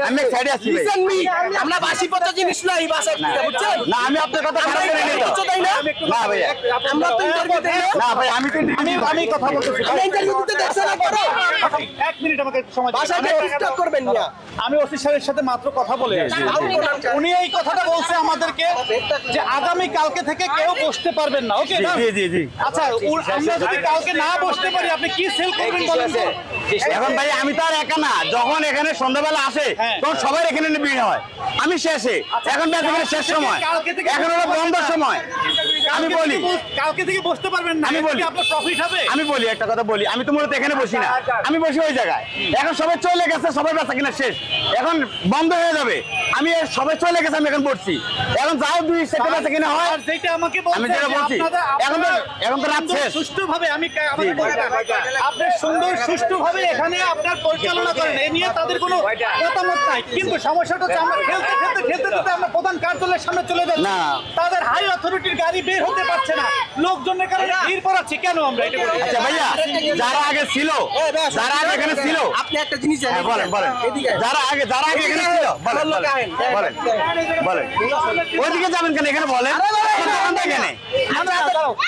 আমি সাইডে আছি আমরা বাসি পচা জিনিস নাই বাসায় বুঝছেন না আমি আপনার কথা খারাপ করে নিই কিছু তাই না না ভাইয়া আমরা তো ইন্টারভিউ দেই না ভাই আমি তো আমি কথা বলতেছি আমরা ইন্টারভিউ দিতে দেখছেন না করো 1 মিনিট আমাকে সময় দিন। বাসায় ডিস্টার্ব করবেন না আমি ওসি সাহেবের সাথে মাত্র কথা বলে আসছি। উনি এই কথাটা বলছে আমাদেরকে যে আগামী কালকে থেকে কেউ বসতে পারবেন না, ওকে না? জি জি জি আচ্ছা আমরা যদি কালকে না বসতে পারি আপনি কি সেল করবেন বলেন তো? এখন ভাই আমি তো আর একা না, যখন এখানে সন্ধ্যাবেলা আসে তখন সবাই এখানে ভিড় হয়, আমি শেষে এখন এখানে শেষ সময়, এখন হলো বন্ধের সময়। আমি বলি কালকে থেকে বসতে পারবেন না, আমি বলি আপনার প্রফিট হবে। আমি বলি একটা কথা বলি, আমি তো মূলত এখানে বসি না, আমি বসি ওই জায়গায়। এখন সবাই চলে গেছে, সবাই বেচা কিনা শেষ, এখন বন্ধ হয়ে যাবে। আমি সবাই চলে গেছে, আমি এখন পড়ছি। এখন যাও 2 সেটে বেচা কিনা হয়, আর যেটা আমাকে আমি বলছেন যেটা বলছি এখন তো রাত শেষ। সুষ্ঠুভাবে আপনি সুন্দর সুষ্ঠুভাবে এখানে আপনার পরিচালনা করেন, এ নিয়ে তাদের কোনো মতামত নাই। কিন্তু সমস্যাটা হচ্ছে আমরা খেলতে আমরা প্রধান কার্যালয়ের সামনে চলে যাচ্ছি, না। তাদের হাই অথরিটির গাড়ি বের হতে পারছে না, লোকজনের কারণে ভিড় পড়াচ্ছে। কেন আমরা এটা বলি? আচ্ছা ভাইয়া, যারা আগে ছিল, যারা আগে এখানে ছিল, আপনি একটা জিনিস হ্যাঁ, বলেন বলেন, যারা আগে এখানে ছিল, বলেন বলেন বলেন, ওইদিকে যাবেন কেন? এখানে বলেন এখানে।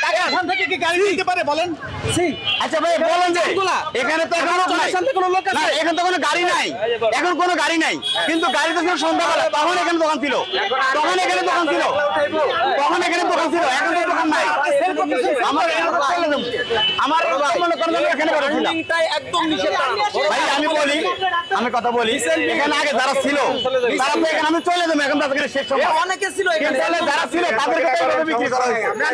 টাকা এখান থেকে কি গাড়ি নিতে পারে বলেন? আচ্ছা ভাই বলেন যে এখানে তো এখন লোক নাই, না এখানে তো কোনো গাড়ি নাই, এখন কোনো গাড়ি নাই, কিন্তু গাড়ি তো ছিল সন্ধ্যাবেলা, তখন এখানে দোকান ছিল, তখন এখানে দোকান ছিল, তখন এখানে দোকান ছিল, এখন তো দোকান নাই। আমার মনে করেন আমি এখানে করেছিলাম একদম নিষেধ ভাই। আমি কথা বলি, এখানে আগে যারা ছিল তারা তো এখানে আমি চলে যাবো, এখন তাদের শেষ সময় অনেকে ছিল কিন্তু তাহলে যারা ছিল তাদেরকে তো এইভাবে বিক্রি করা হয়েছে। আমরা